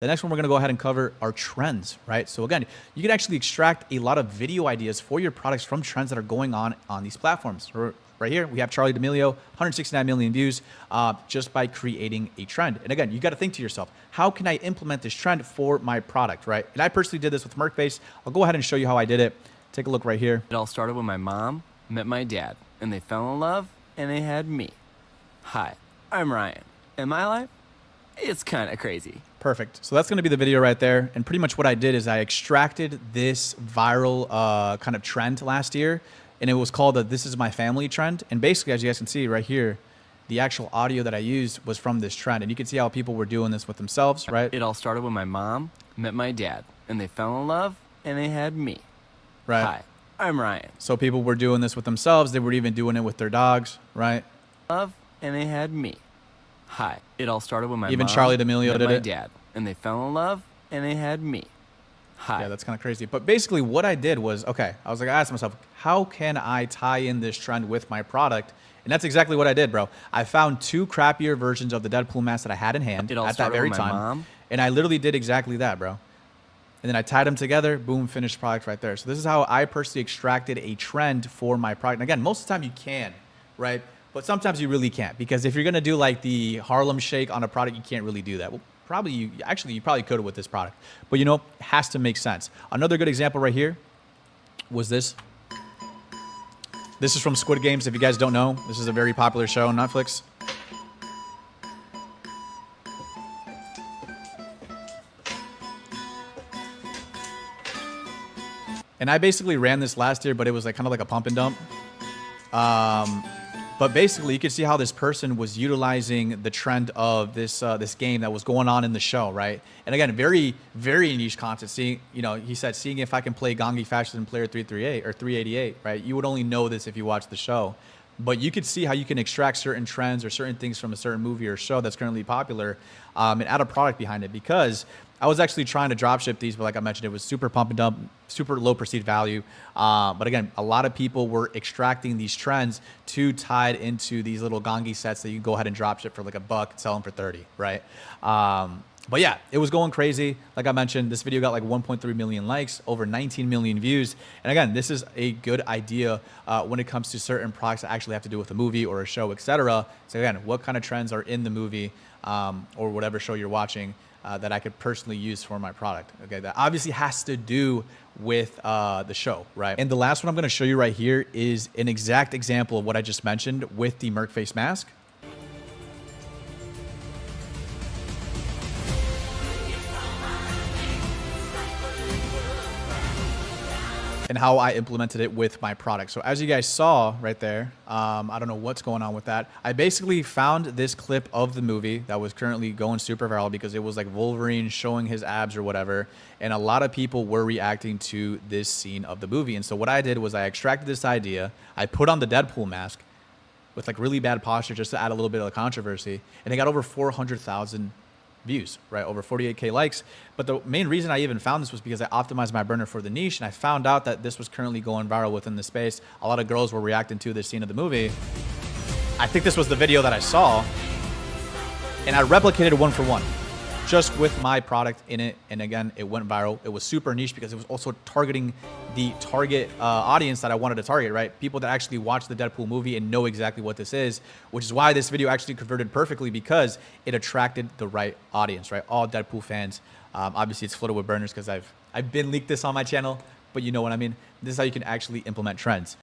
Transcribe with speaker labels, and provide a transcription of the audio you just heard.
Speaker 1: The next one we're going to go ahead and cover are trends, right? So again, you can actually extract a lot of video ideas for your products from trends that are going on these platforms. Right here, we have Charlie D'Amelio, 169 million views just by creating a trend. And again, you got to think to yourself, how can I implement this trend for my product, right? And I personally did this with Merkface. I'll go ahead and show you how I did it. Take a look right here.
Speaker 2: It all started when my mom met my dad, and they fell in love, and they had me. Hi, I'm Ryan, and my life, it's kind of crazy.
Speaker 1: Perfect. So that's going to be the video right there. And pretty much what I did is I extracted this viral kind of trend last year, and it was called the "This Is My Family" trend. And basically, as you guys can see right here, the actual audio that I used was from this trend. And you can see how people were doing this with themselves, right?
Speaker 2: It all started when my mom met my dad, and they fell in love, and they had me.
Speaker 1: Right.
Speaker 2: Hi, I'm Ryan.
Speaker 1: So people were doing this with themselves. They were even doing it with their dogs, right?
Speaker 2: Love, and they had me. Hi. It all started when my
Speaker 1: even
Speaker 2: mom
Speaker 1: Charlie D'Amelio
Speaker 2: met
Speaker 1: did
Speaker 2: my
Speaker 1: it.
Speaker 2: dad, and they fell in love, and they had me. Hi.
Speaker 1: Yeah, that's kind of crazy. But basically what I did was, okay, I was like, I asked myself, how can I tie in this trend with my product? And that's exactly what I did, bro. I found two crappier versions of the Deadpool mask that I had in hand at that very time. And I literally did exactly that, bro. And then I tied them together, boom, finished product right there. So this is how I personally extracted a trend for my product. And again, most of the time you can, right? But sometimes you really can't, because if you're going to do like the Harlem Shake on a product, you can't really do that. Well, probably you probably could with this product, but you know, it has to make sense. Another good example right here was this. This is from Squid Games. If you guys don't know, this is a very popular show on Netflix. And I basically ran this last year, but it was like kind of like a pump and dump. But basically, you can see how this person was utilizing the trend of this this game that was going on in the show, right? And again, very, very niche content. Seeing, you know, he said, seeing if I can play Gongi faster than player 338 or 388, right? You would only know this if you watch the show. But you could see how you can extract certain trends or certain things from a certain movie or show that's currently popular and add a product behind it. Because I was actually trying to dropship these, but like I mentioned, it was super pump and dump, super low perceived value. But again, a lot of people were extracting these trends to tie it into these little Gongi sets that you can go ahead and dropship for like $1, sell them for 30, right? But yeah, it was going crazy. Like I mentioned, this video got like 1.3 million likes, over 19 million views. And again, this is a good idea when it comes to certain products that actually have to do with a movie or a show, etc. So again, what kind of trends are in the movie or whatever show you're watching that I could personally use for my product? Okay, that obviously has to do with the show, right? And the last one I'm gonna show you right here is an exact example of what I just mentioned with the Merkface mask. And how I implemented it with my product. So as you guys saw right there, I don't know what's going on with that. I basically found this clip of the movie that was currently going super viral because it was like Wolverine showing his abs or whatever. And a lot of people were reacting to this scene of the movie. And so what I did was I extracted this idea. I put on the Deadpool mask with like really bad posture just to add a little bit of controversy. And it got over 400,000 views, right? Over 48K likes. But the main reason I even found this was because I optimized my burner for the niche, and I found out that this was currently going viral within the space. A lot of girls were reacting to this scene of the movie. I think this was the video that I saw, and I replicated one for one just with my product in it. And again, it went viral. It was super niche because it was also targeting the target audience that I wanted to target, right? People that actually watch the Deadpool movie and know exactly what this is, which is why this video actually converted perfectly, because it attracted the right audience, right? All Deadpool fans. Obviously, it's flooded with burners because I've been leaked this on my channel, but you know what I mean? This is how you can actually implement trends.